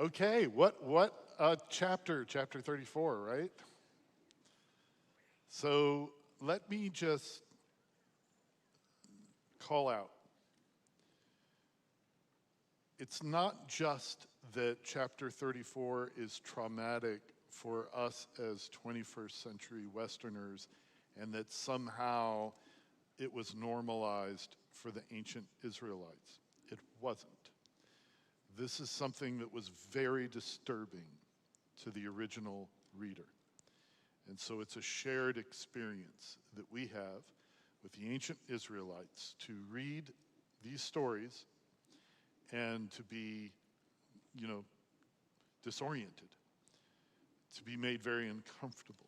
Okay, what chapter? Chapter 34, right? So let me just call out. It's not just that chapter 34 is traumatic for us as 21st century Westerners and that somehow it was normalized for the ancient Israelites. It wasn't. This is something that was very disturbing to the original reader. And so it's a shared experience that we have with the ancient Israelites to read these stories and to be, disoriented, to be made very uncomfortable.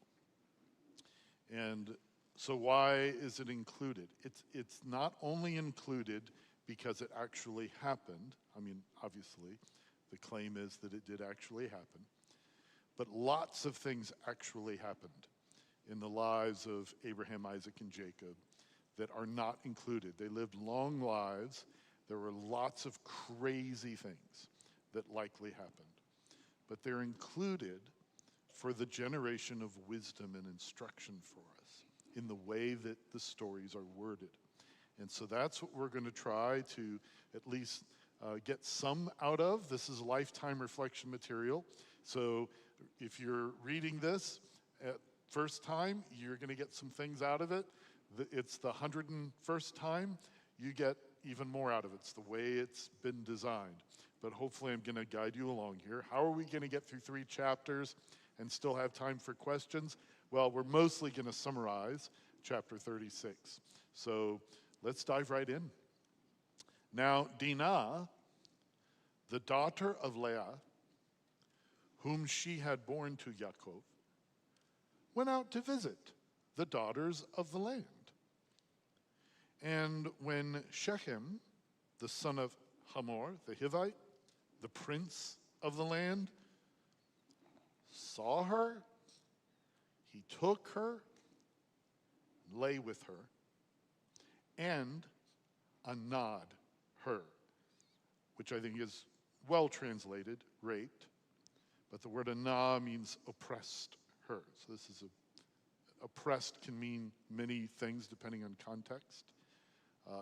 And so why is it included? It's not only included because it actually happened. I mean, obviously, the claim is that it did actually happen. But lots of things actually happened in the lives of Abraham, Isaac, and Jacob that are not included. They lived long lives. There were lots of crazy things that likely happened. But they're included for the generation of wisdom and instruction for us in the way that the stories are worded. And so that's what we're going to try to at least get some out of. This is lifetime reflection material. So if you're reading this at first time, you're going to get some things out of it. It's the 101st time, you get even more out of it. It's the way it's been designed. But hopefully I'm going to guide you along here. How are we going to get through 3 chapters and still have time for questions? Well, we're mostly going to summarize chapter 36. So let's dive right in. Now, Dinah, the daughter of Leah, whom she had borne to Yaakov, went out to visit the daughters of the land. And when Shechem, the son of Hamor, the Hivite, the prince of the land, saw her, he took her, lay with her, and anad her, which I think is well translated, raped. But the word anah means oppressed her. So this is oppressed can mean many things depending on context.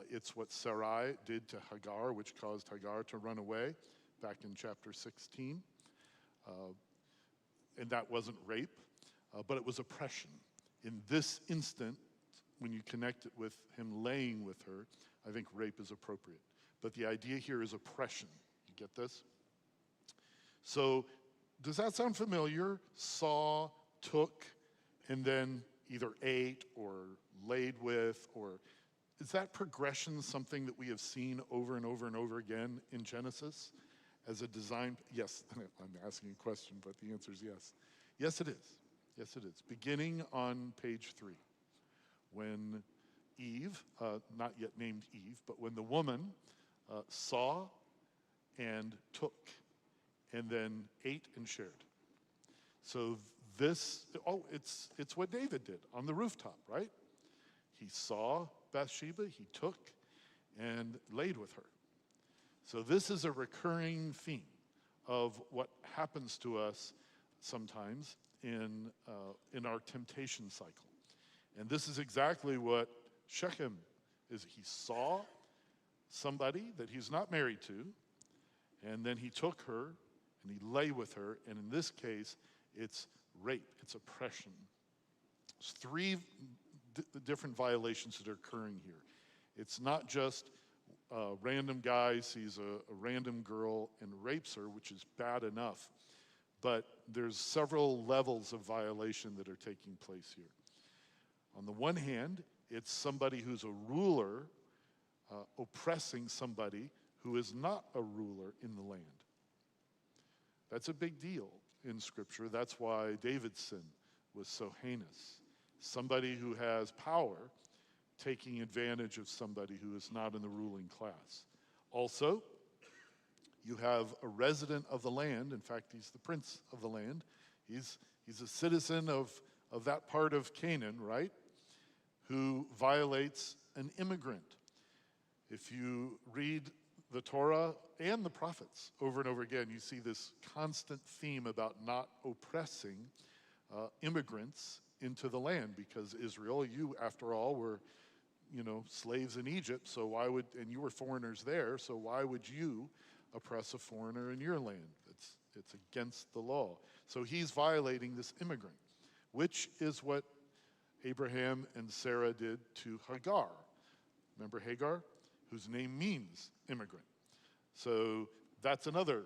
It's what Sarai did to Hagar, which caused Hagar to run away back in chapter 16. And that wasn't rape, but it was oppression. In this instant, when you connect it with him laying with her, I think rape is appropriate. But the idea here is oppression. You get this? So does that sound familiar? Saw, took, and then either ate or laid with, or is that progression something that we have seen over and over and over again in Genesis as a design? Yes, I'm asking a question, but the answer is yes. Yes, it is. Yes, it is. Beginning on page 3, when Eve, not yet named Eve, but when the woman saw and took and then ate and shared. So this, it's what David did on the rooftop, right? He saw Bathsheba, he took and laid with her. So this is a recurring theme of what happens to us sometimes in our temptation cycle. And this is exactly what Shechem is. He saw somebody that he's not married to, and then he took her and he lay with her, and in this case, it's rape, it's oppression. There's 3 different violations that are occurring here. It's not just a random guy sees a random girl and rapes her, which is bad enough, but there's several levels of violation that are taking place here. On the one hand, it's somebody who's a ruler oppressing somebody who is not a ruler in the land. That's a big deal in Scripture. That's why David's sin was so heinous. Somebody who has power taking advantage of somebody who is not in the ruling class. Also, you have a resident of the land. In fact, he's the prince of the land. He's a citizen of that part of Canaan, right? Who violates an immigrant. If you read the Torah and the prophets, over and over again, you see this constant theme about not oppressing immigrants into the land, because Israel, you, after all, were, slaves in Egypt, and you were foreigners there, so why would you oppress a foreigner in your land? It's against the law. So he's violating this immigrant, which is what Abraham and Sarah did to Hagar. Remember Hagar? Whose name means immigrant. So that's another,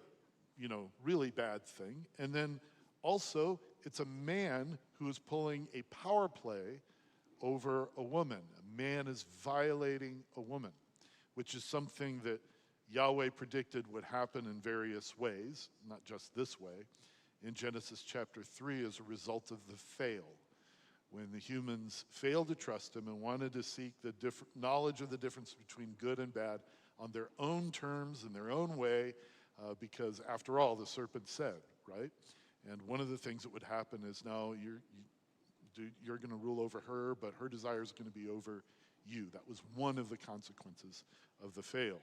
really bad thing. And then also, it's a man who is pulling a power play over a woman. A man is violating a woman, which is something that Yahweh predicted would happen in various ways, not just this way, in Genesis chapter 3 as a result of the fail. When the humans failed to trust him and wanted to seek the knowledge of the difference between good and bad on their own terms, in their own way, because after all, the serpent said, right? And one of the things that would happen is now you're going to rule over her, but her desire is going to be over you. That was one of the consequences of the fail.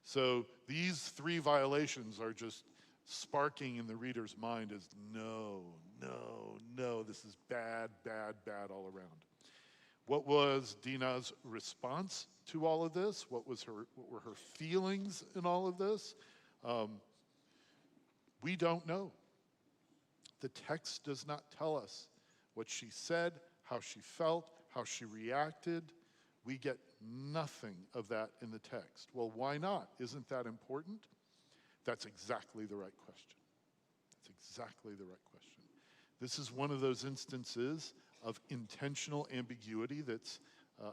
So these three violations are just sparking in the reader's mind as no, this is bad, bad, bad all around. What was Dinah's response to all of this? What were her feelings in all of this? We don't know. The text does not tell us what she said, how she felt, how she reacted. We get nothing of that in the text. Well, why not? Isn't that important? That's exactly the right question. That's exactly the right question. This is one of those instances of intentional ambiguity that's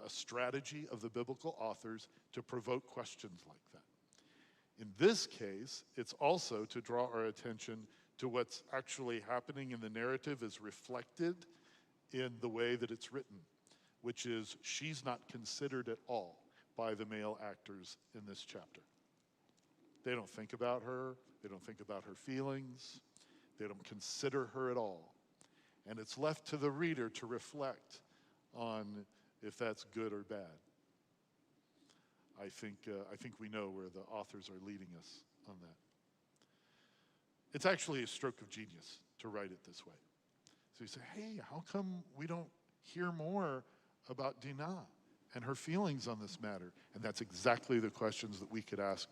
a strategy of the biblical authors to provoke questions like that. In this case, it's also to draw our attention to what's actually happening in the narrative as reflected in the way that it's written, which is she's not considered at all by the male actors in this chapter. They don't think about her. They don't think about her feelings. They don't consider her at all. And it's left to the reader to reflect on if that's good or bad. I think we know where the authors are leading us on that. It's actually a stroke of genius to write it this way. So you say, hey, how come we don't hear more about Dinah and her feelings on this matter? And that's exactly the questions that we could ask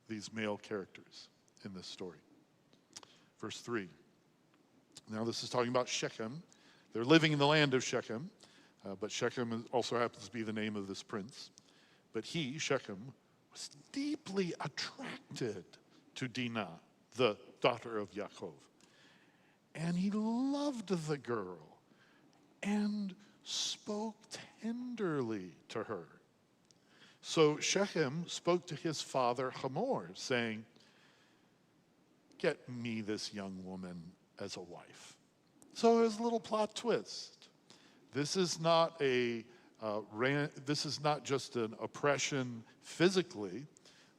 these male characters in this story. Verse 3. Now this is talking about Shechem. They're living in the land of Shechem, but Shechem also happens to be the name of this prince. But he, Shechem, was deeply attracted to Dinah, the daughter of Yaakov. And he loved the girl and spoke tenderly to her. So Shechem spoke to his father Hamor, saying, get me this young woman as a wife. So there's a little plot twist. This is not just an oppression physically,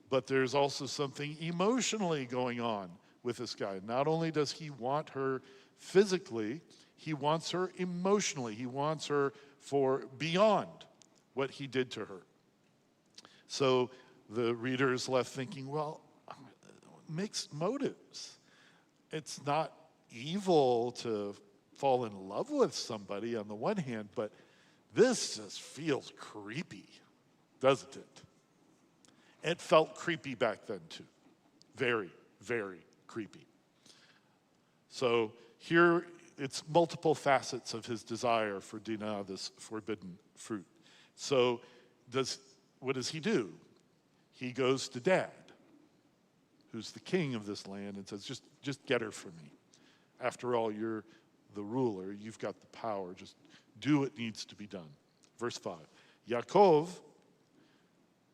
but there's also something emotionally going on with this guy. Not only does he want her physically, he wants her emotionally. He wants her for beyond what he did to her. So the reader is left thinking, well, mixed motives. It's not evil to fall in love with somebody on the one hand, but this just feels creepy, doesn't it? It felt creepy back then too. Very, very creepy. So here it's multiple facets of his desire for Dinah, this forbidden fruit. So what does he do? He goes to Dad, who's the king of this land, and says, just get her for me. After all, you're the ruler. You've got the power. Just do what needs to be done. Verse 5. Yaakov,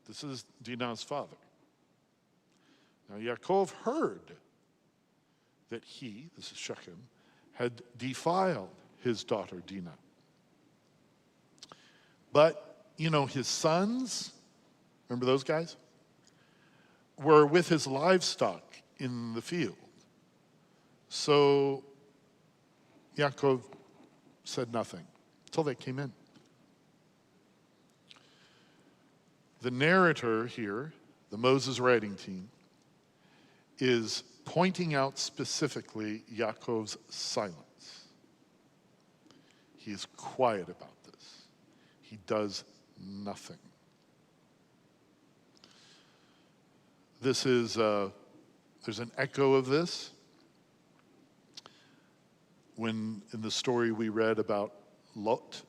this is Dinah's father. Now Yaakov heard that he, this is Shechem, had defiled his daughter Dinah. But, his sons, remember those guys? Were with his livestock in the field. So Yaakov said nothing until they came in. The narrator here, the Moses writing team, is pointing out specifically Yaakov's silence. He is quiet about this. He does nothing. This is, there's an echo of this when in the story we read about Lot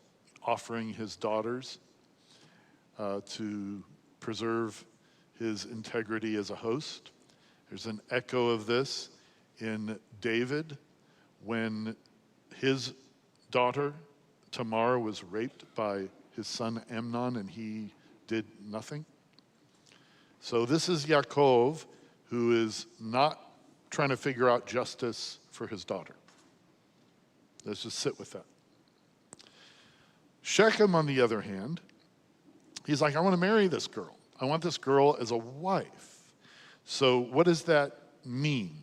offering his daughters to preserve his integrity as a host. There's an echo of this in David when his daughter Tamar was raped by his son Amnon and he did nothing. So this is Yaakov, who is not trying to figure out justice for his daughter. Let's just sit with that. Shechem, on the other hand, he's like, I want to marry this girl. I want this girl as a wife. So what does that mean?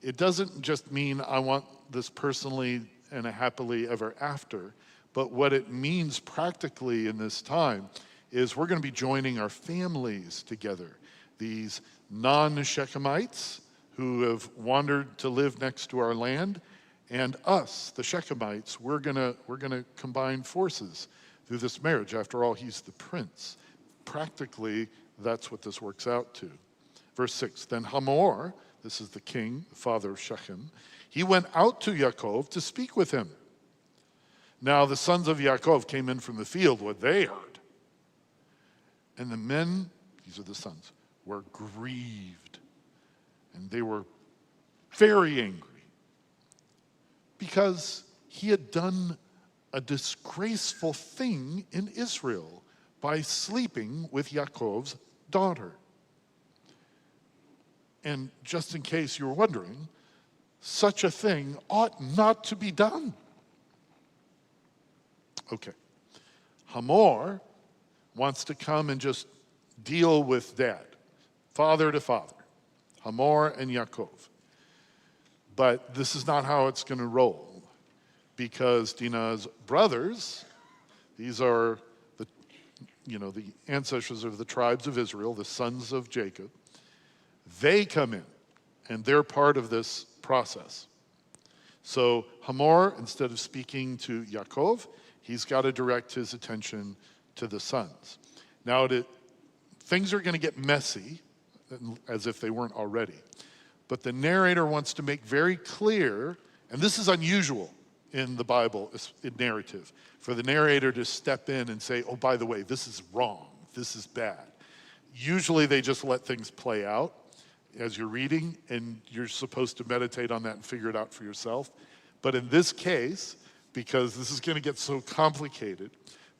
It doesn't just mean I want this personally and a happily ever after, but what it means practically in this time is we're going to be joining our families together. These non-Shechemites who have wandered to live next to our land, and us, the Shechemites, we're gonna combine forces through this marriage. After all, he's the prince. Practically, that's what this works out to. Verse 6, then Hamor, this is the king, the father of Shechem, he went out to Yaakov to speak with him. Now the sons of Yaakov came in from the field, what they heard. And the men, these are the sons, were grieved. And they were very angry because he had done a disgraceful thing in Israel by sleeping with Yaakov's daughter. And just in case you were wondering, such a thing ought not to be done. Okay. Hamor wants to come and just deal with dad, father to father, Hamor and Yaakov. But this is not how it's going to roll, because Dinah's brothers, these are the ancestors of the tribes of Israel, the sons of Jacob, they come in, and they're part of this process. So Hamor, instead of speaking to Yaakov, he's got to direct his attention to the sons. Now, things are going to get messy, as if they weren't already. But the narrator wants to make very clear, and this is unusual in the Bible, in narrative, for the narrator to step in and say, oh, by the way, this is wrong, this is bad. Usually they just let things play out as you're reading, and you're supposed to meditate on that and figure it out for yourself. But in this case, because this is going to get so complicated,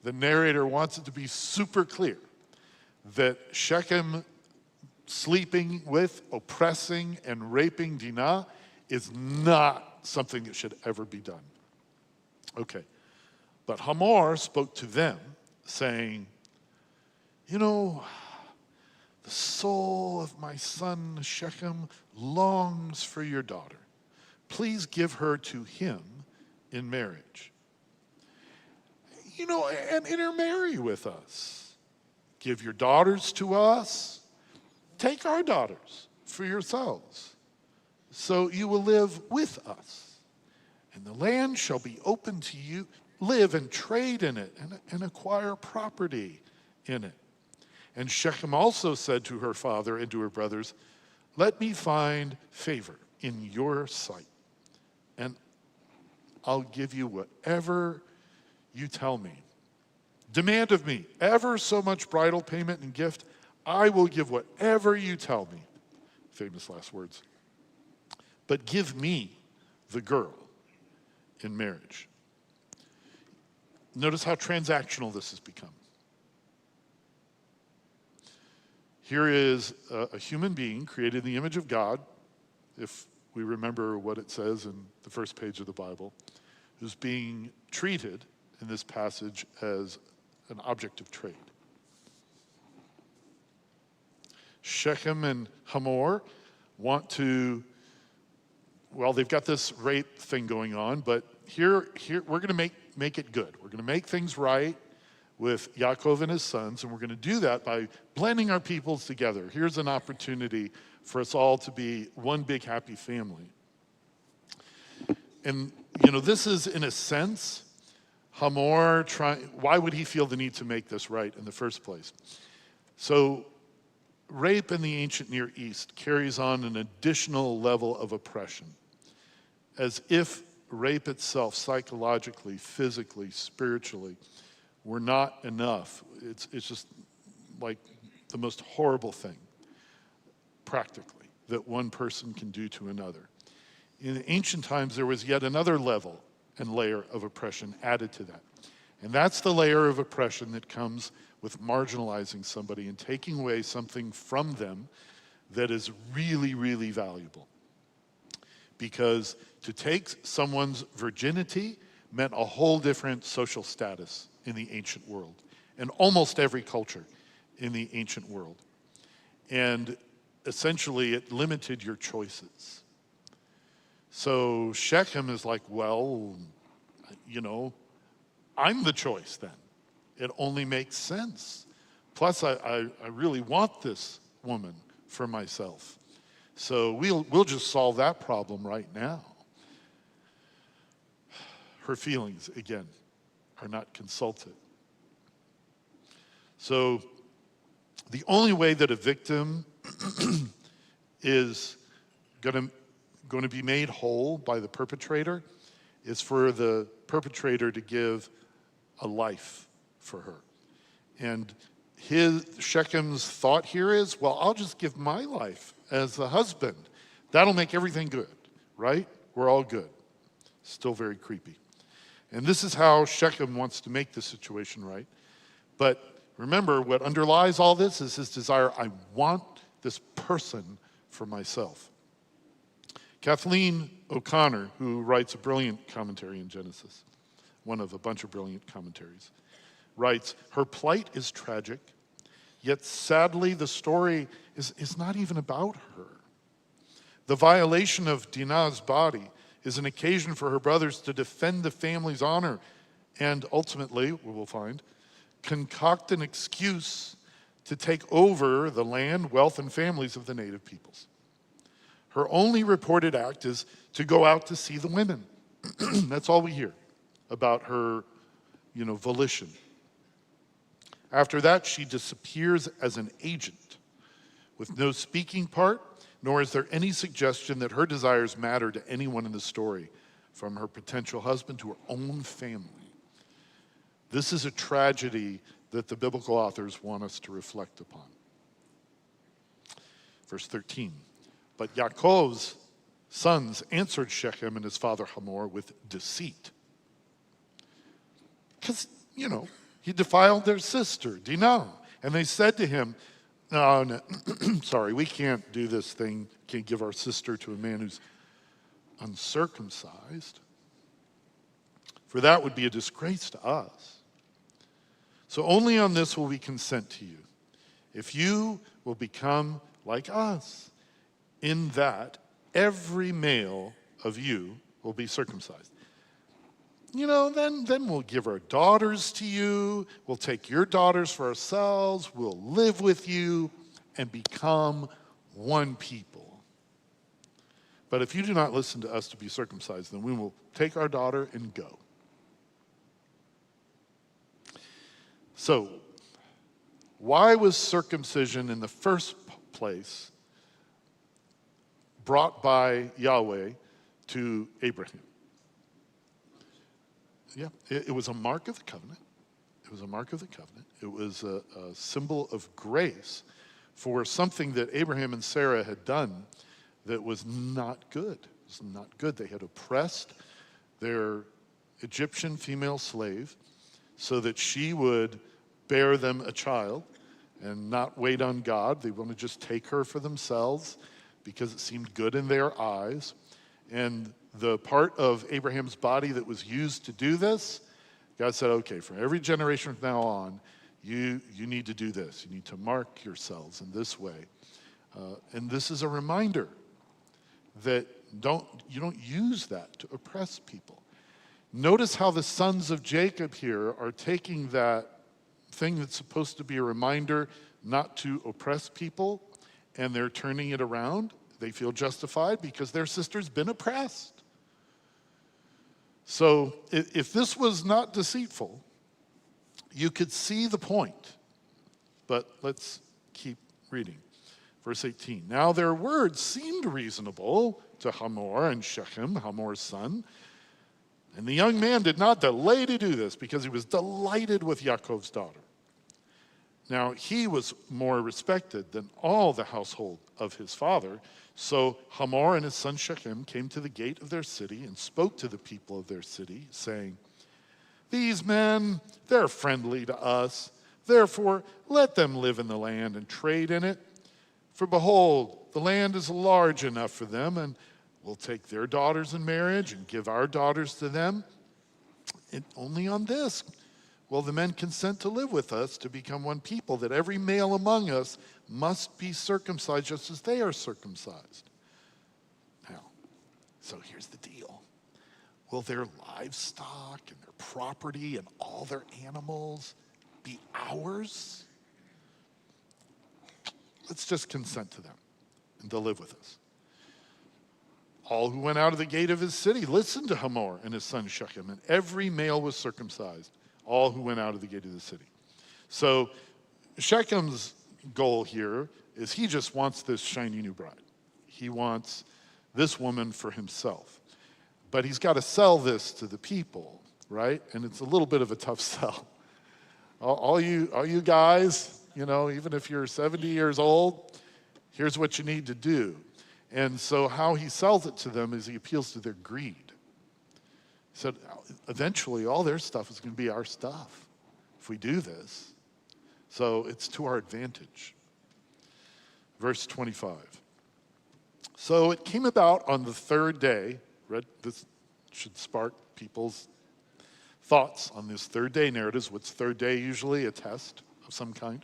the narrator wants it to be super clear that Shechem sleeping with, oppressing, and raping Dinah is not something that should ever be done. Okay. But Hamor spoke to them, saying, the soul of my son Shechem longs for your daughter. Please give her to him in marriage. And intermarry with us. Give your daughters to us. Take our daughters for yourselves, so you will live with us. And the land shall be open to you. Live and trade in it and acquire property in it. And Shechem also said to her father and to her brothers, let me find favor in your sight, and I'll give you whatever you tell me. Demand of me ever so much bridal payment and gift. I will give whatever you tell me. Famous last words. But give me the girl in marriage. Notice how transactional this has become. Here is a human being created in the image of God, if we remember what it says in the first page of the Bible, who's being treated in this passage as an object of trade. Shechem and Hamor want to, they've got this rape thing going on, but here we're going to make it good. We're going to make things right. with Yaakov and his sons, and we're going to do that by blending our peoples together. Here's an opportunity for us all to be one big happy family. And, this is, in a sense, Hamor why would he feel the need to make this right in the first place? So, rape in the ancient Near East carries on an additional level of oppression, as if rape itself, psychologically, physically, spiritually, were not enough. It's just like the most horrible thing, practically, that one person can do to another. In ancient times, there was yet another level and layer of oppression added to that. And that's the layer of oppression that comes with marginalizing somebody and taking away something from them that is really, really valuable. Because to take someone's virginity meant a whole different social status in the ancient world, and almost every culture in the ancient world. And essentially, it limited your choices. So Shechem is like, well, I'm the choice then. It only makes sense. Plus, I really want this woman for myself. So we'll just solve that problem right now. Her feelings, again, are not consulted. So the only way that a victim is going to be made whole by the perpetrator is for the perpetrator to give a life for her. And Shechem's thought here is, well, I'll just give my life as the husband. That'll make everything good, right? We're all good. Still very creepy. And this is how Shechem wants to make the situation right. But remember, what underlies all this is his desire, I want this person for myself. Kathleen O'Connor, who writes a brilliant commentary in Genesis, one of a bunch of brilliant commentaries, writes, her plight is tragic, yet sadly the story is not even about her. The violation of Dinah's body is an occasion for her brothers to defend the family's honor and ultimately, we will find, concoct an excuse to take over the land, wealth, and families of the native peoples. Her only reported act is to go out to see the women. That's all we hear about her, volition. After that, she disappears as an agent with no speaking part, nor is there any suggestion that her desires matter to anyone in the story, from her potential husband to her own family. This is a tragedy that the biblical authors want us to reflect upon. Verse 13, but Yaakov's sons answered Shechem and his father Hamor with deceit. Because, he defiled their sister, Dinah. And they said to him, no, sorry, we can't do this thing, can't give our sister to a man who's uncircumcised, for that would be a disgrace to us. So only on this will we consent to you, if you will become like us, in that every male of you will be circumcised. Then we'll give our daughters to you, we'll take your daughters for ourselves, we'll live with you and become one people. But if you do not listen to us to be circumcised, then we will take our daughter and go. So, why was circumcision in the first place brought by Yahweh to Abraham? Yeah, it was a mark of the covenant. It was a mark of the covenant. It was a symbol of grace for something that Abraham and Sarah had done that was not good. It was not good. They had oppressed their Egyptian female slave so that she would bear them a child and not wait on God. They want to just take her for themselves because it seemed good in their eyes. And the part of Abraham's body that was used to do this, God said, okay, for every generation from now on, you need to do this. You need to mark yourselves in this way. And this is a reminder that you don't use that to oppress people. Notice how the sons of Jacob here are taking that thing that's supposed to be a reminder not to oppress people, and they're turning it around. They feel justified because their sister's been oppressed. So if this was not deceitful, you could see the point. But let's keep reading. Verse 18. Now their words seemed reasonable to Hamor and Shechem, Hamor's son. And the young man did not delay to do this because he was delighted with Yaakov's daughter. Now he was more respected than all the household of his father. So Hamor and his son Shechem came to the gate of their city and spoke to the people of their city, saying, these men, they're friendly to us. Therefore, let them live in the land and trade in it. For behold, the land is large enough for them, and we'll take their daughters in marriage and give our daughters to them. And only on this will the men consent to live with us, to become one people, that every male among us must be circumcised just as they are circumcised. Now, so here's the deal. Will their livestock and their property and all their animals be ours? Let's just consent to them and to live with us. All who went out of the gate of his city listened to Hamor and his son Shechem, and every male was circumcised, all who went out of the gate of the city. So Shechem's goal here is he just wants this shiny new bride. He wants this woman for himself. But he's got to sell this to the people, right? And it's a little bit of a tough sell. All you guys, you know, even if you're 70 years old, here's what you need to do. And so how he sells it to them is he appeals to their greed. He said, eventually all their stuff is going to be our stuff if we do this. So it's to our advantage. Verse 25. So it came about on the third day, this should spark people's thoughts on this third day narratives. What's third day usually? A test of some kind.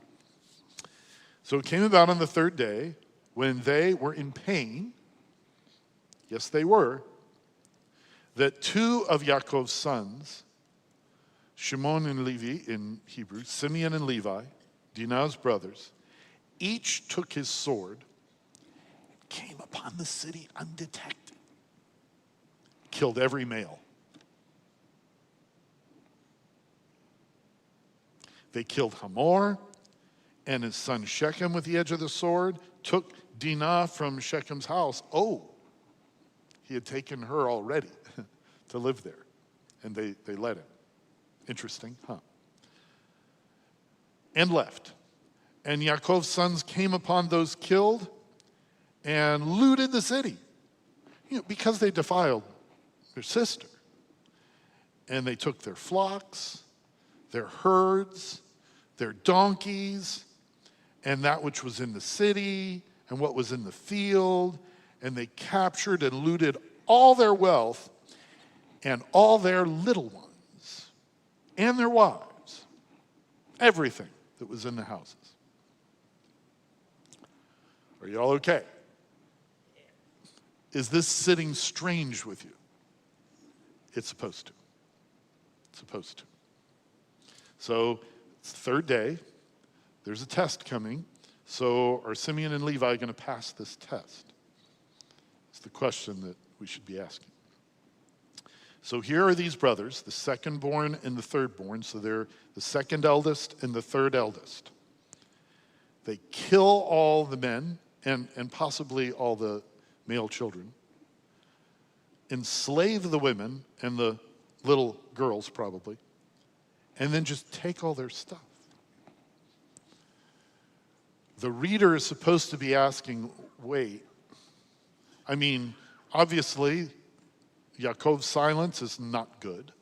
So it came about on the third day when they were in pain, yes they were, that two of Yaakov's sons, Shimon and Levi in Hebrew, Simeon and Levi, Dinah's brothers, each took his sword, came upon the city undetected, killed every male. They killed Hamor and his son Shechem with the edge of the sword, took Dinah from Shechem's house. Oh, he had taken her already to live there, and they let him. Interesting, huh? And left. And Yaakov's sons came upon those killed and looted the city, because they defiled their sister. And they took their flocks, their herds, their donkeys, and that which was in the city and what was in the field, and they captured and looted all their wealth and all their little ones and their wives, everything that was in the houses. Are you all okay? Is this sitting strange with you? It's supposed to. It's supposed to. So it's the third day. There's a test coming. So are Simeon and Levi going to pass this test? It's the question that we should be asking. So here are these brothers, the second born and the third born. So they're the second eldest and the third eldest. They kill all the men and possibly all the male children, enslave the women and the little girls probably, and then just take all their stuff. The reader is supposed to be asking, wait, I mean, obviously, Yaakov's silence is not good.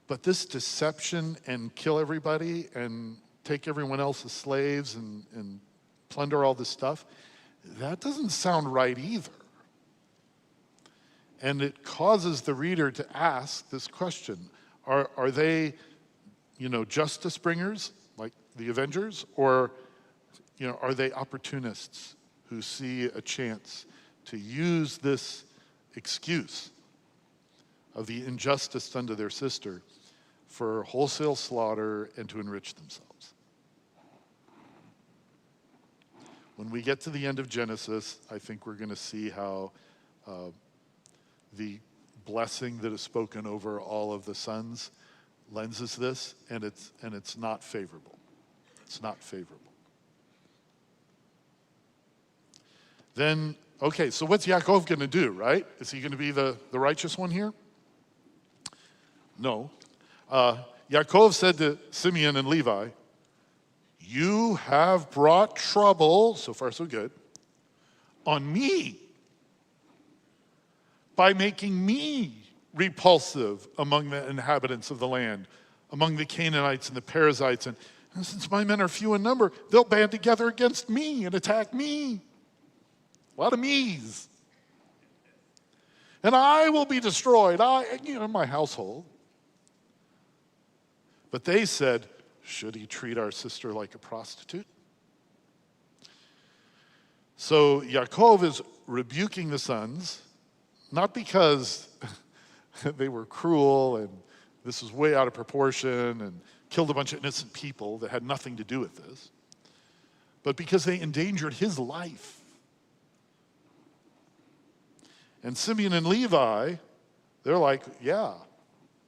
But this deception and kill everybody and take everyone else as slaves and plunder all this stuff, that doesn't sound right either. And it causes the reader to ask this question. Are they, justice bringers, like the Avengers? Or, are they opportunists who see a chance to use this excuse of the injustice done to their sister for wholesale slaughter and to enrich themselves. When we get to the end of Genesis, I think we're going to see how the blessing that is spoken over all of the sons lenses this, and it's not favorable. It's not favorable. Then, okay, so what's Yaakov going to do, right? Is he going to be the righteous one here? No. Yaakov said to Simeon and Levi, you have brought trouble, so far so good, on me by making me repulsive among the inhabitants of the land, among the Canaanites and the Perizzites. And since my men are few in number, they'll band together against me and attack me. A lot of me's. And I will be destroyed, my household. But they said, should he treat our sister like a prostitute? So Yaakov is rebuking the sons, not because they were cruel and this was way out of proportion and killed a bunch of innocent people that had nothing to do with this, but because they endangered his life. And Simeon and Levi, they're like, yeah,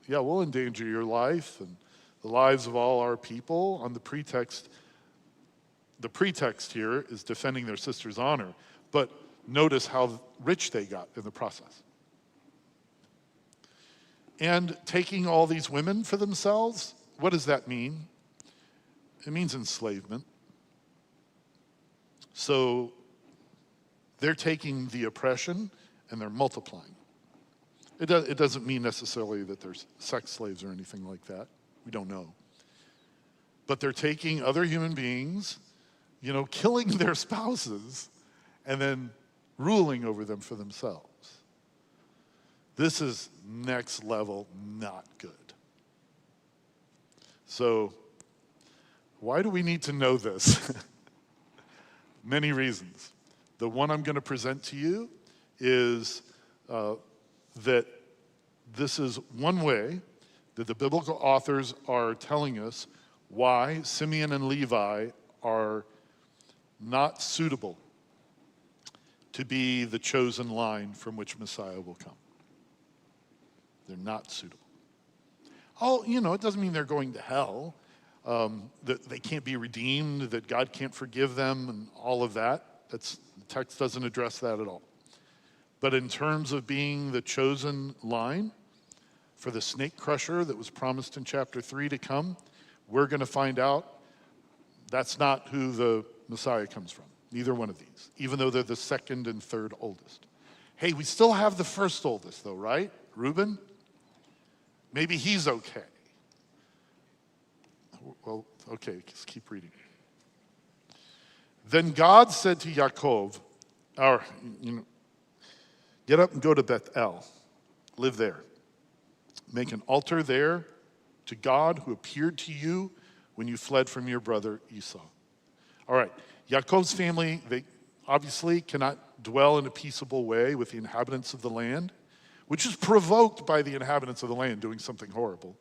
we'll endanger your life and the lives of all our people on the pretext here is defending their sister's honor. But notice how rich they got in the process. And taking all these women for themselves, what does that mean? It means enslavement. So they're taking the oppression and they're multiplying. It doesn't mean necessarily that there's sex slaves or anything like that. We don't know. But they're taking other human beings, killing their spouses, and then ruling over them for themselves. This is next level, not good. So, why do we need to know this? Many reasons. The one I'm going to present to you is that this is one way that the biblical authors are telling us why Simeon and Levi are not suitable to be the chosen line from which Messiah will come. They're not suitable. It doesn't mean they're going to hell, that they can't be redeemed, that God can't forgive them, and all of that. The text doesn't address that at all. But in terms of being the chosen line for the snake crusher that was promised in chapter 3 to come, we're going to find out that's not who the Messiah comes from. Neither one of these, even though they're the second and third oldest. Hey, we still have the first oldest though, right? Reuben? Maybe he's okay. Well, okay, just keep reading. Then God said to Yaakov, get up and go to Bethel. Live there. Make an altar there to God who appeared to you when you fled from your brother Esau. All right, Yaakov's family, they obviously cannot dwell in a peaceable way with the inhabitants of the land, which is provoked by the inhabitants of the land doing something horrible.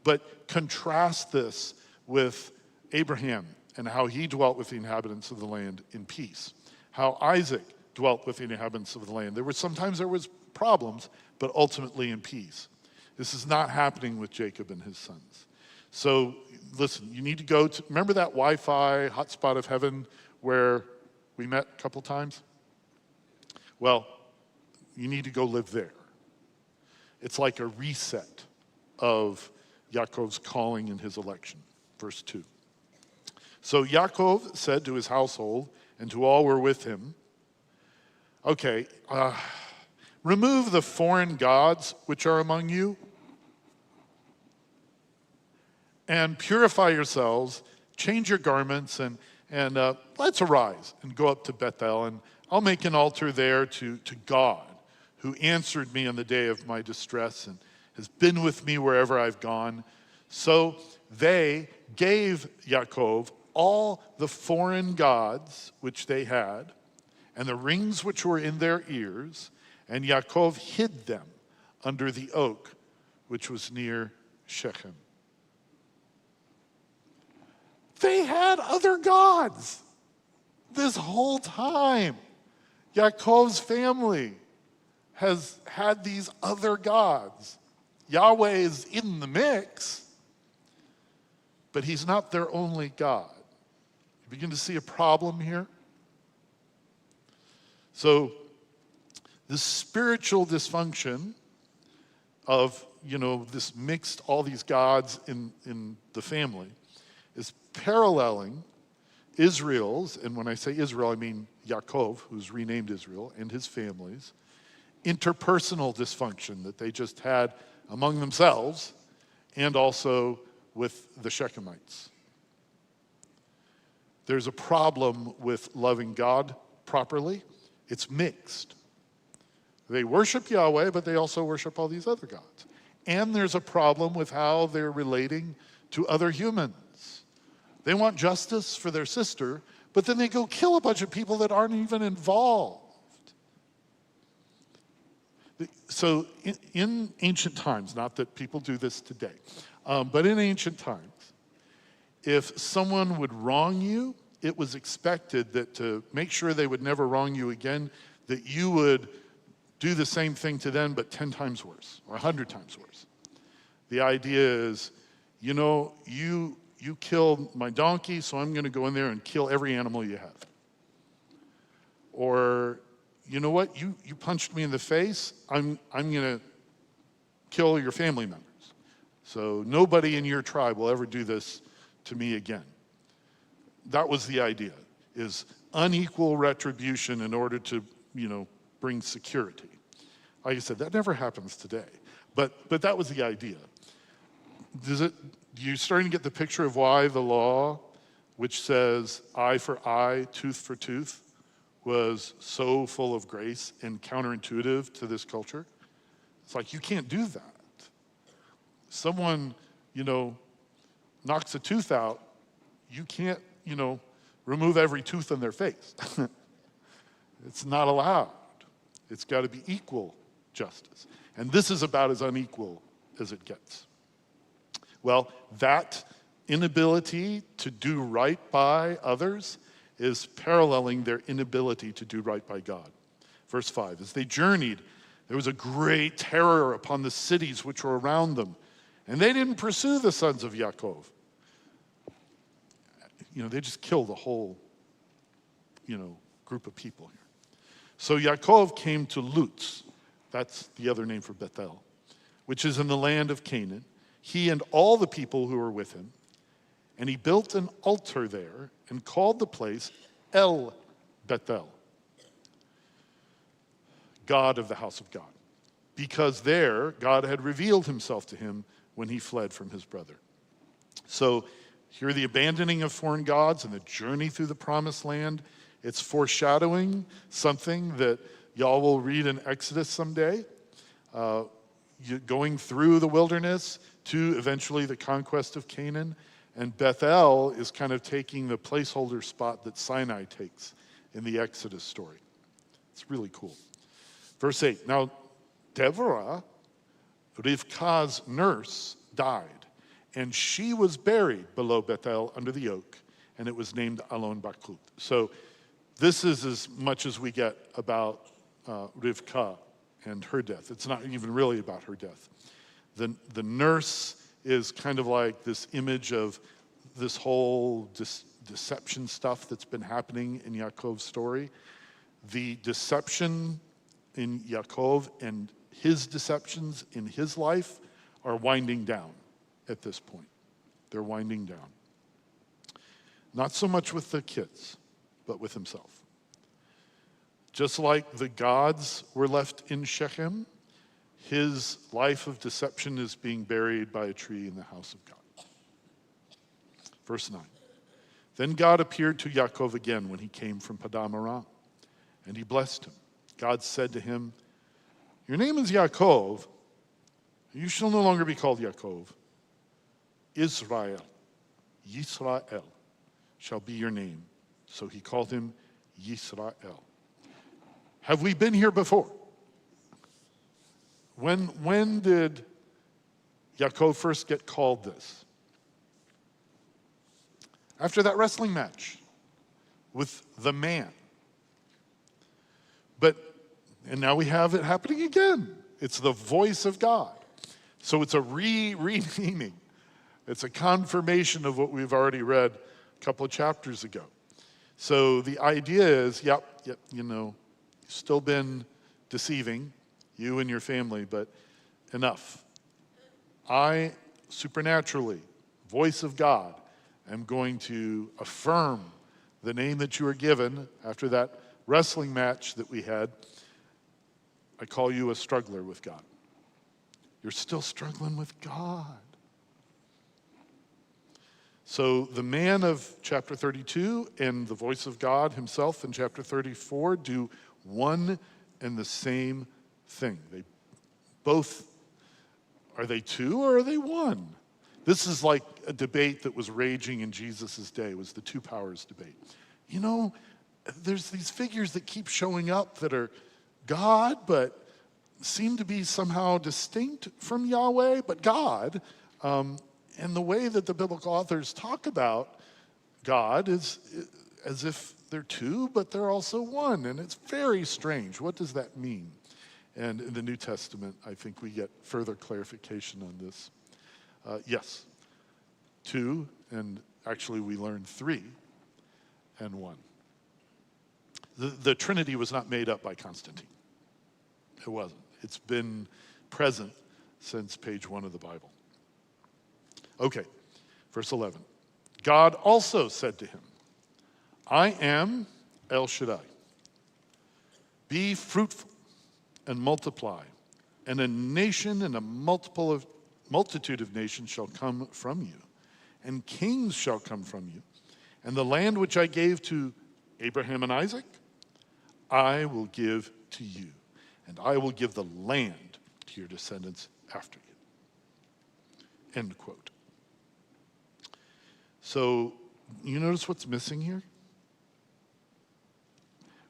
But contrast this with Abraham and how he dwelt with the inhabitants of the land in peace. How Isaac dwelt with the inhabitants of the land. Sometimes there was problems, but ultimately in peace. This is not happening with Jacob and his sons. So listen, you need to go to, remember that Wi-Fi hotspot of heaven where we met a couple times? Well, you need to go live there. It's like a reset of Yaakov's calling and his election. Verse 2. So Yaakov said to his household and to all who were with him, okay, remove the foreign gods which are among you and purify yourselves, change your garments, and let's arise and go up to Bethel, and I'll make an altar there to God, who answered me on the day of my distress and has been with me wherever I've gone. So they gave Yaakov all the foreign gods which they had, and the rings which were in their ears, and Yaakov hid them under the oak which was near Shechem. They had other gods this whole time. Yaakov's family has had these other gods. Yahweh is in the mix, but he's not their only God. You begin to see a problem here? So, the spiritual dysfunction of, this mixed, all these gods in the family is paralleling Israel's, and when I say Israel, I mean Yaakov, who's renamed Israel, and his family's interpersonal dysfunction that they just had among themselves and also with the Shechemites. There's a problem with loving God properly. It's mixed. They worship Yahweh, but they also worship all these other gods. And there's a problem with how they're relating to other humans. They want justice for their sister, but then they go kill a bunch of people that aren't even involved. So in ancient times, not that people do this today, but in ancient times, if someone would wrong you, it was expected that to make sure they would never wrong you again, that you would do the same thing to them, but 10 times worse, or 100 times worse. The idea is, you killed my donkey, so I'm going to go in there and kill every animal you have. Or, you know what, you punched me in the face, I'm going to kill your family members. So nobody in your tribe will ever do this to me again. That was the idea, is unequal retribution in order to, bring security. Like I said, that never happens today. But that was the idea. You starting to get the picture of why the law, which says eye for eye, tooth for tooth, was so full of grace and counterintuitive to this culture? It's like, you can't do that. Someone, knocks a tooth out, you can't, remove every tooth in their face. It's not allowed. It's got to be equal justice. And this is about as unequal as it gets. Well, that inability to do right by others is paralleling their inability to do right by God. Verse 5, as they journeyed, there was a great terror upon the cities which were around them, and they didn't pursue the sons of Yaakov. They just killed a whole, group of people here. So Yaakov came to Luz, that's the other name for Bethel, which is in the land of Canaan, he and all the people who were with him, and he built an altar there and called the place El Bethel, God of the house of God, because there God had revealed himself to him when he fled from his brother. So here the abandoning of foreign gods and the journey through the promised land, it's foreshadowing something that y'all will read in Exodus someday, going through the wilderness to eventually the conquest of Canaan. And Bethel is kind of taking the placeholder spot that Sinai takes in the Exodus story. It's really cool. Verse 8, now Deborah, Rivkah's nurse, died, and she was buried below Bethel under the oak, and it was named Alon Bakut. So this is as much as we get about Rivkah and her death. It's not even really about her death. The nurse is kind of like this image of this whole deception stuff that's been happening in Yaakov's story. The deception in Yaakov and his deceptions in his life are winding down at this point. They're winding down. Not so much with the kids, but with himself. Just like the gods were left in Shechem, his life of deception is being buried by a tree in the house of God. Verse 9. Then God appeared to Yaakov again when he came from Padan Aram, and he blessed him. God said to him, your name is Yaakov. You shall no longer be called Yaakov. Israel, Yisrael, shall be your name. So he called him Yisrael. Have we been here before? When did Yaakov first get called this? After that wrestling match with the man. And now we have it happening again. It's the voice of God. So it's a renaming. It's a confirmation of what we've already read a couple of chapters ago. So the idea is, yep, you've still been deceiving, you and your family, but enough. I, supernaturally, voice of God, am going to affirm the name that you were given after that wrestling match that we had. I call you a struggler with God. You're still struggling with God. So the man of chapter 32 and the voice of God himself in chapter 34 do one and the same thing. They both, are they two or are they one? This is like a debate that was raging in Jesus' day. It was the two powers debate. There's these figures that keep showing up that are God, but seem to be somehow distinct from Yahweh, but God. And the way that the biblical authors talk about God is as if they're two, but they're also one. And it's very strange. What does that mean? And in the New Testament, I think we get further clarification on this. Yes, two, and actually we learn three and one. The Trinity was not made up by Constantine. It wasn't. It's been present since page 1 of the Bible. Okay, verse 11. God also said to him, I am El Shaddai. Be fruitful and multiply, and a nation and a multitude of nations shall come from you, and kings shall come from you. And the land which I gave to Abraham and Isaac, I will give to you, and I will give the land to your descendants after you. End quote. So, you notice what's missing here?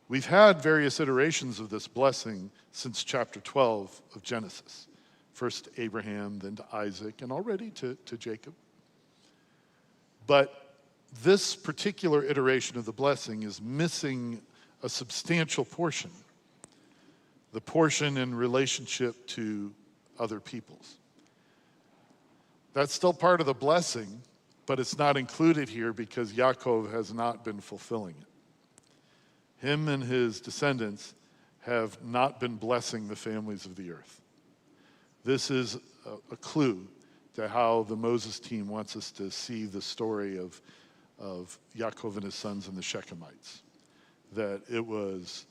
We've had various iterations of this blessing since chapter 12 of Genesis. First to Abraham, then to Isaac, and already to Jacob. But this particular iteration of the blessing is missing a substantial portion. The portion in relationship to other peoples. That's still part of the blessing, but it's not included here because Yaakov has not been fulfilling it. Him and his descendants have not been blessing the families of the earth. This is a clue to how the Moses team wants us to see the story of Yaakov and his sons and the Shechemites. That it was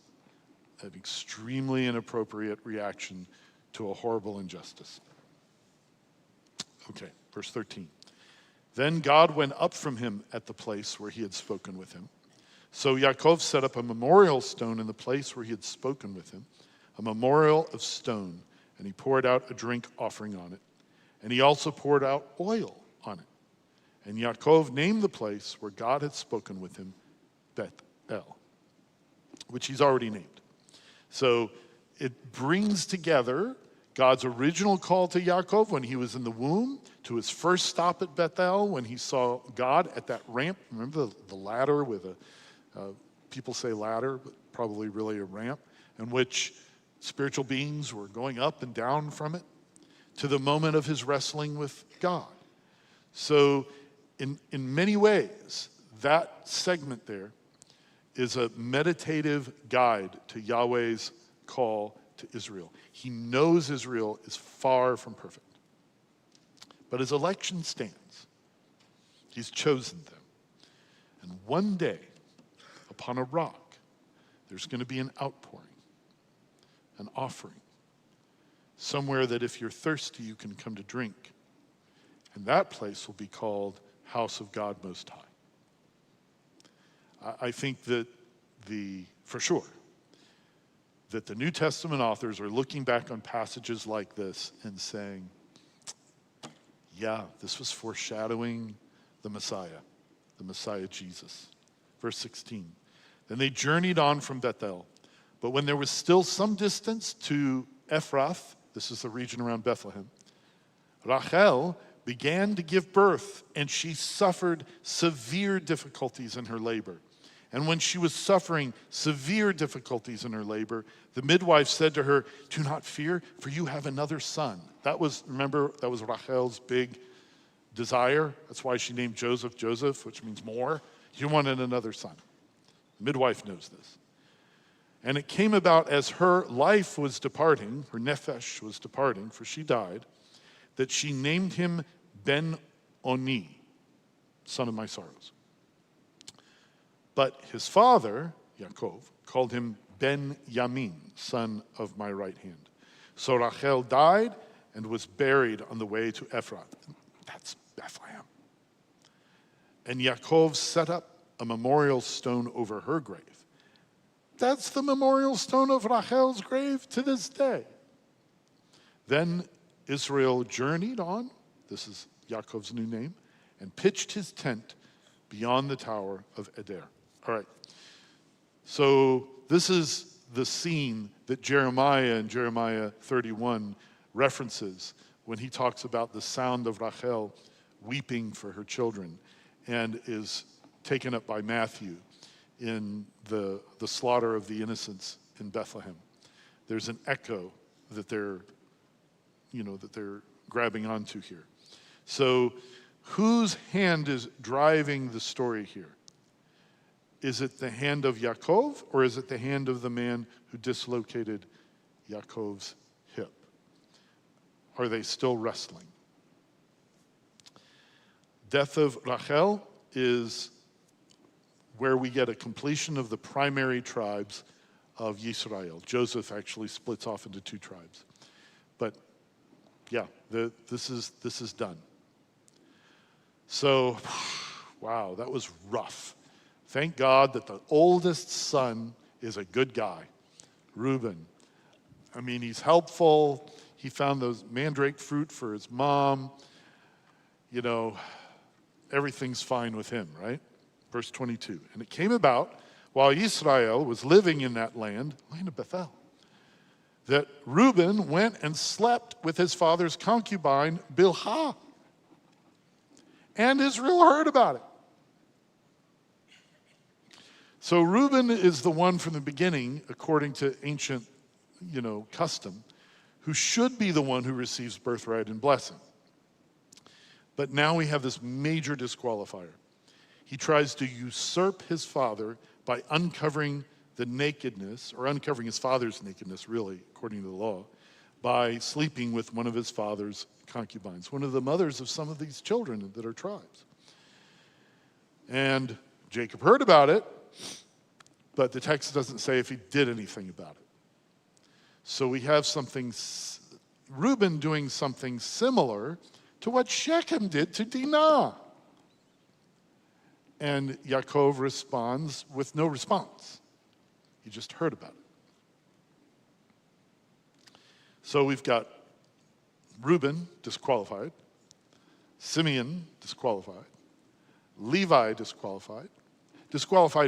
an extremely inappropriate reaction to a horrible injustice. Okay, verse 13. Then God went up from him at the place where he had spoken with him. So Yaakov set up a memorial stone in the place where he had spoken with him, a memorial of stone, and he poured out a drink offering on it. And he also poured out oil on it. And Yaakov named the place where God had spoken with him Beth-el, which he's already named. So it brings together God's original call to Yaakov when he was in the womb, to his first stop at Bethel when he saw God at that ramp. Remember the ladder with people say ladder, but probably really a ramp, in which spiritual beings were going up and down from it, to the moment of his wrestling with God. So in many ways, that segment there is a meditative guide to Yahweh's call to Israel. He knows Israel is far from perfect. But his election stands. He's chosen them. And one day, upon a rock, there's going to be an outpouring, an offering, somewhere that if you're thirsty, you can come to drink. And that place will be called House of God Most High. I think that for sure, that the New Testament authors are looking back on passages like this and saying, yeah, this was foreshadowing the Messiah Jesus. Verse 16, then they journeyed on from Bethel, but when there was still some distance to Ephrath, this is the region around Bethlehem, Rachel began to give birth, and she suffered severe difficulties in her labor. And when she was suffering severe difficulties in her labor, the midwife said to her, "Do not fear, for you have another son." Remember, that was Rachel's big desire. That's why she named Joseph Joseph, which means more. She wanted another son. The midwife knows this. And it came about as her life was departing, her nephesh was departing, for she died, that she named him Ben-Oni, son of my sorrows. But his father, Yaakov, called him Ben-Yamin, son of my right hand. So Rachel died and was buried on the way to Ephrath. That's Bethlehem. And Yaakov set up a memorial stone over her grave. That's the memorial stone of Rachel's grave to this day. Then Israel journeyed on, this is Yaakov's new name, and pitched his tent beyond the tower of Eder. All right, so this is the scene that Jeremiah in Jeremiah 31 references when he talks about the sound of Rachel weeping for her children and is taken up by Matthew in the slaughter of the innocents in Bethlehem. There's an echo that they're grabbing onto here. So whose hand is driving the story here? Is it the hand of Yaakov, or is it the hand of the man who dislocated Yaakov's hip? Are they still wrestling? Death of Rachel is where we get a completion of the primary tribes of Yisrael. Joseph actually splits off into two tribes. But yeah, this is done. So, wow, that was rough. Thank God that the oldest son is a good guy, Reuben. I mean, he's helpful. He found those mandrake fruit for his mom. You know, everything's fine with him, right? Verse 22. And it came about while Israel was living in that land of Bethel, that Reuben went and slept with his father's concubine, Bilhah. And Israel heard about it. So Reuben is the one from the beginning, according to ancient, custom, who should be the one who receives birthright and blessing. But now we have this major disqualifier. He tries to usurp his father by uncovering the nakedness, or uncovering his father's nakedness, really, according to the law, by sleeping with one of his father's concubines, one of the mothers of some of these children that are tribes. And Jacob heard about it, but the text doesn't say if he did anything about it. So we have Reuben doing something similar to what Shechem did to Dinah. And Yaakov responds with no response. He just heard about it. So we've got Reuben disqualified, Simeon disqualified, Levi disqualified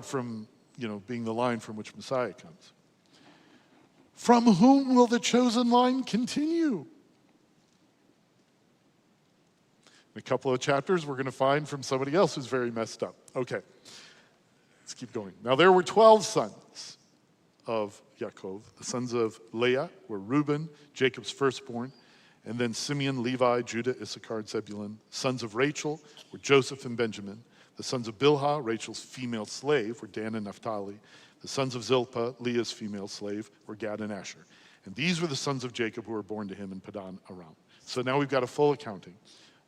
from, being the line from which Messiah comes. From whom will the chosen line continue? In a couple of chapters, we're going to find from somebody else who's very messed up. Okay, let's keep going. Now there were 12 sons of Yaakov. The sons of Leah were Reuben, Jacob's firstborn, and then Simeon, Levi, Judah, Issachar, and Zebulun. Sons of Rachel were Joseph and Benjamin. The sons of Bilhah, Rachel's female slave, were Dan and Naphtali. The sons of Zilpah, Leah's female slave, were Gad and Asher. And these were the sons of Jacob who were born to him in Padan Aram. So now we've got a full accounting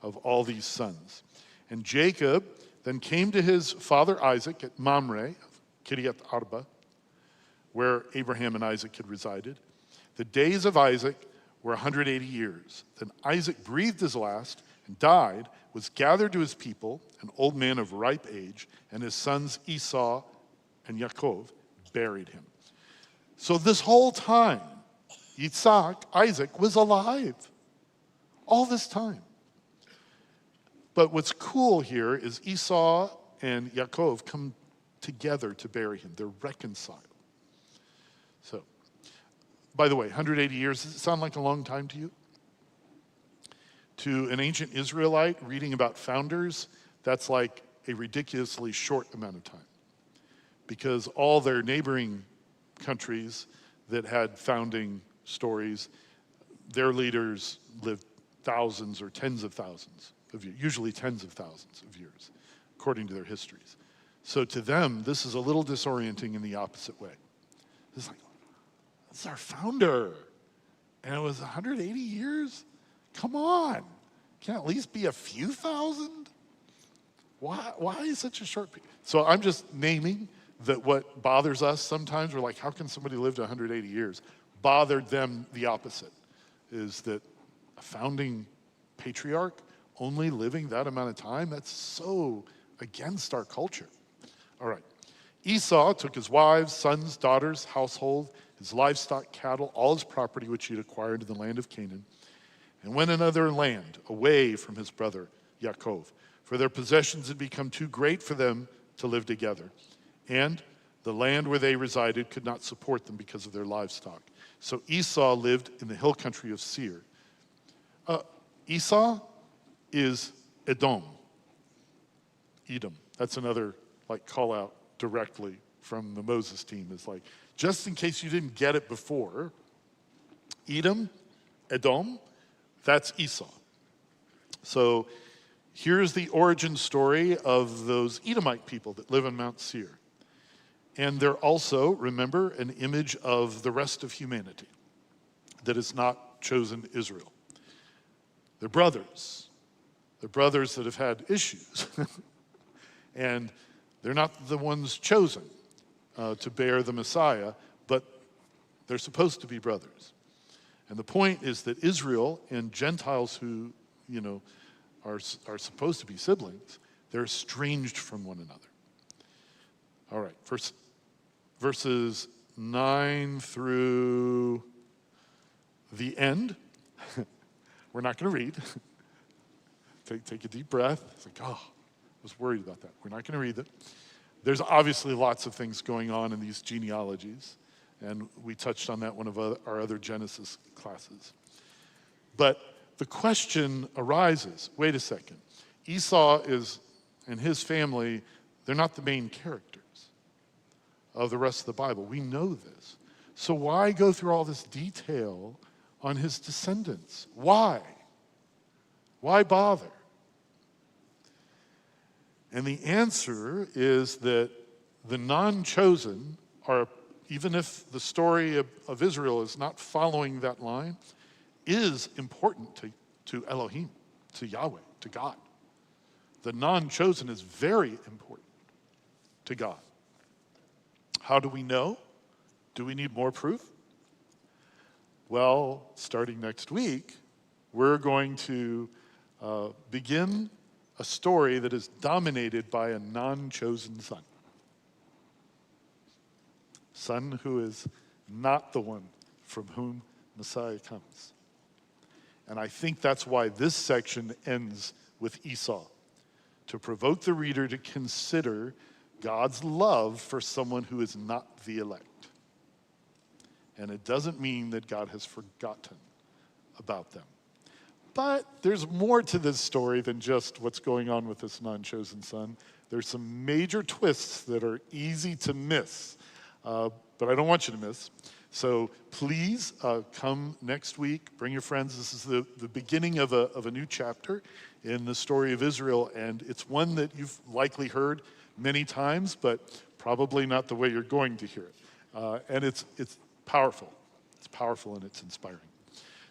of all these sons. And Jacob then came to his father Isaac at Mamre, Kiriath Arba, where Abraham and Isaac had resided. The days of Isaac were 180 years. Then Isaac breathed his last and died, was gathered to his people, an old man of ripe age, and his sons Esau and Yaakov buried him. So this whole time, Isaac was alive. All this time. But what's cool here is Esau and Yaakov come together to bury him. They're reconciled. So, by the way, 180 years, does it sound like a long time to you? To an ancient Israelite reading about founders, that's like a ridiculously short amount of time, because all their neighboring countries that had founding stories, their leaders lived thousands or tens of thousands of years, usually tens of thousands of years, according to their histories. So to them, this is a little disorienting in the opposite way. It's like, this is our founder, and it was 180 years? Come on, can't at least be a few thousand? Why is such a short period? So I'm just naming that what bothers us sometimes, we're like, how can somebody live to 180 years? Bothered them the opposite, is that a founding patriarch only living that amount of time, that's so against our culture. All right, Esau took his wives, sons, daughters, household, his livestock, cattle, all his property which he had acquired in the land of Canaan, and went another land away from his brother Yaakov, for their possessions had become too great for them to live together. And the land where they resided could not support them because of their livestock. So Esau lived in the hill country of Seir. Esau is Edom. Edom. That's another like call out directly from the Moses team. Is like, just in case you didn't get it before, Edom, that's Esau. So here's the origin story of those Edomite people that live on Mount Seir. And they're also, remember, an image of the rest of humanity that has not chosen Israel. They're brothers. They're brothers that have had issues. And they're not the ones chosen to bear the Messiah, but they're supposed to be brothers. And the point is that Israel and Gentiles who, are supposed to be siblings, they're estranged from one another. All right, verses 9 through the end. We're not going to read. Take a deep breath. It's like, I was worried about that. We're not going to read it. There's obviously lots of things going on in these genealogies, and we touched on that one of our other Genesis classes. But the question arises, wait a second. Esau and his family, they're not the main characters of the rest of the Bible. We know this. So why go through all this detail on his descendants? Why? Why bother? And the answer is that the non-chosen are, even if the story of Israel is not following that line, is important to Elohim, to Yahweh, to God. The non-chosen is very important to God. How do we know? Do we need more proof? Well, starting next week, we're going to begin a story that is dominated by a non-chosen son. Son who is not the one from whom Messiah comes. And I think that's why this section ends with Esau, to provoke the reader to consider God's love for someone who is not the elect. And it doesn't mean that God has forgotten about them. But there's more to this story than just what's going on with this non-chosen son. There's some major twists that are easy to miss, but I don't want you to miss. So please come next week, bring your friends. This is the beginning of a new chapter in the story of Israel, and it's one that you've likely heard many times, but probably not the way you're going to hear it. And it's powerful. It's powerful and it's inspiring.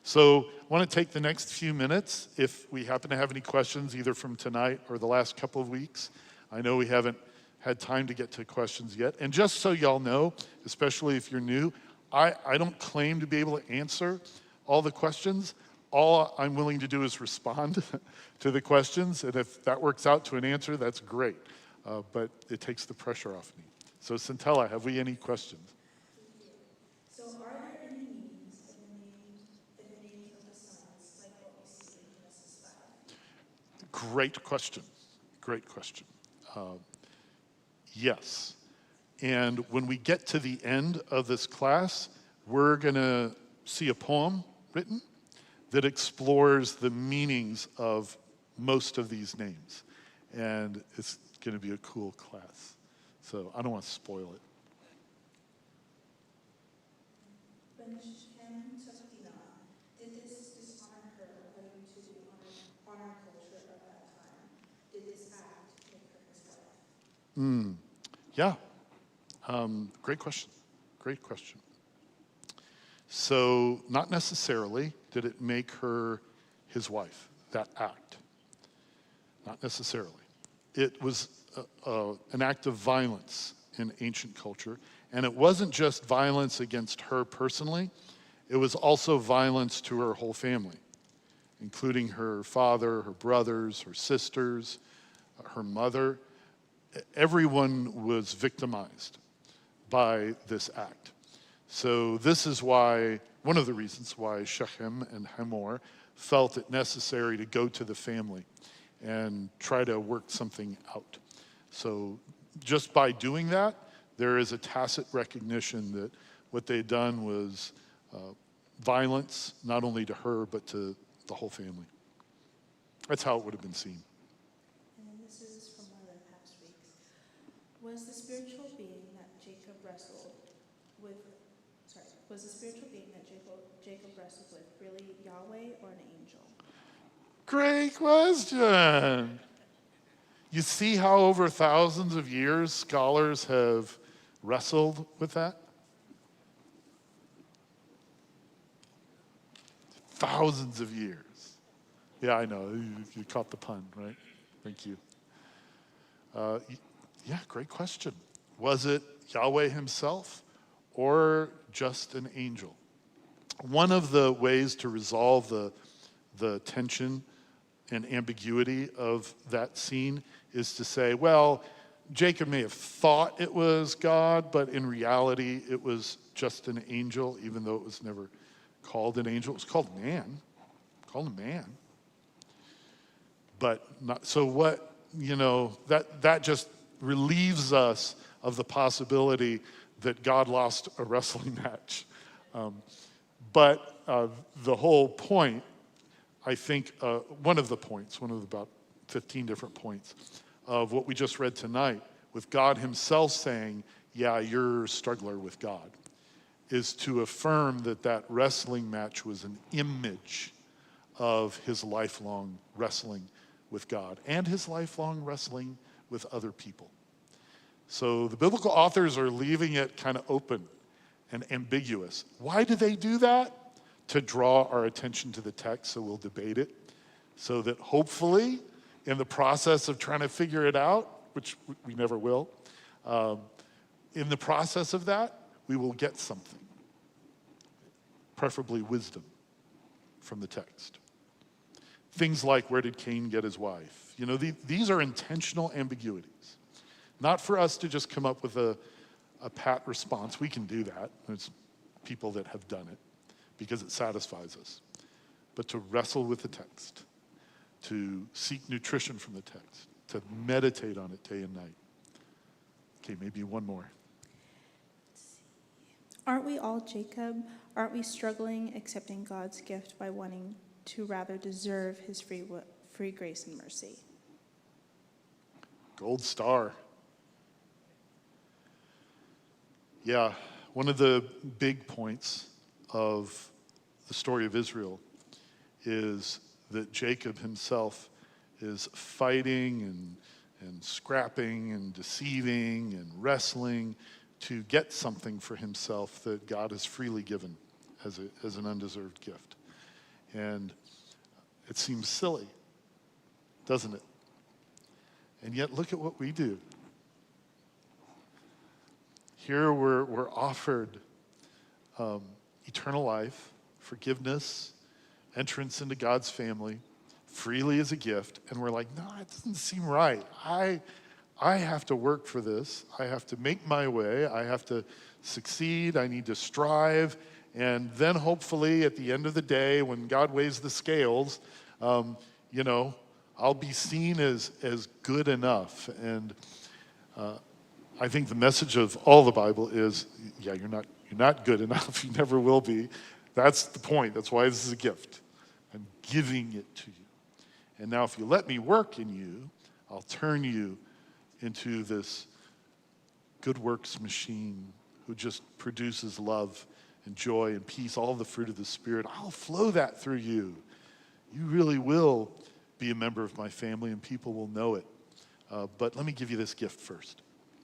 So I want to take the next few minutes, if we happen to have any questions, either from tonight or the last couple of weeks. I know we haven't had time to get to questions yet. And just so y'all know, especially if you're new, I don't claim to be able to answer all the questions. All I'm willing to do is respond to the questions. And if that works out to an answer, that's great. But it takes the pressure off me. So Centella, have we any questions? So are there any meanings in the names of the sons, like what we see in Genesis 5? Great question. Great question. Yes. And when we get to the end of this class, we're going to see a poem written that explores the meanings of most of these names. And it's going to be a cool class. So I don't want to spoil it. When Shem took Dinah, did this dishonor her according to the honor culture of that time? Did this act make her his wife? Yeah. Great question. Great question. So, not necessarily did it make her his wife, that act. Not necessarily. It was an act of violence in ancient culture. And it wasn't just violence against her personally, it was also violence to her whole family, including her father, her brothers, her sisters, her mother. Everyone was victimized by this act. So this is why, one of the reasons why Shechem and Hamor felt it necessary to go to the family and try to work something out. So just by doing that, there is a tacit recognition that what they'd done was violence, not only to her, but to the whole family. That's how it would have been seen. And then this is from one of the past weeks. Was the spiritual being that Jacob wrestled with really Yahweh or an angel? Great question. You see how over thousands of years scholars have wrestled with that? Thousands of years. Yeah, I know. You caught the pun, right? Thank you. Yeah, great question. Was it Yahweh himself or just an angel? One of the ways to resolve the tension and ambiguity of that scene is to say, well, Jacob may have thought it was God, but in reality it was just an angel, even though it was never called an angel. It was called man. Called a man. But not, so what, that just relieves us of the possibility that God lost a wrestling match. But the whole point, I think, one of about 15 different points of what we just read tonight, with God himself saying, yeah, you're a struggler with God, is to affirm that wrestling match was an image of his lifelong wrestling with God and his lifelong wrestling with other people. So the biblical authors are leaving it kind of open and ambiguous. Why do they do that? To draw our attention to the text, so we'll debate it, so that hopefully in the process of trying to figure it out, which we never will, in the process of that, we will get something, preferably wisdom from the text. Things like, where did Cain get his wife? These are intentional ambiguities. Not for us to just come up with a pat response. We can do that. There's people that have done it because it satisfies us. But to wrestle with the text, to seek nutrition from the text, to meditate on it day and night. Okay, maybe one more. Aren't we all Jacob? Aren't we struggling accepting God's gift by wanting to rather deserve his free grace and mercy? Gold star. Yeah, one of the big points of the story of Israel is that Jacob himself is fighting and scrapping and deceiving and wrestling to get something for himself that God has freely given as an undeserved gift. And it seems silly, doesn't it? And yet look at what we do. Here we're offered eternal life, forgiveness, entrance into God's family, freely as a gift, and we're like, no, it doesn't seem right. I have to work for this. I have to make my way. I have to succeed. I need to strive. And then hopefully at the end of the day, when God weighs the scales, I'll be seen as good enough. And I think the message of all the Bible is, yeah, you're not good enough. You never will be. That's the point. That's why this is a gift. giving it to you. And now if you let me work in you, I'll turn you into this good works machine who just produces love and joy and peace, all the fruit of the Spirit. I'll flow that through you. You really will be a member of my family, and people will know it. But let me give you this gift first.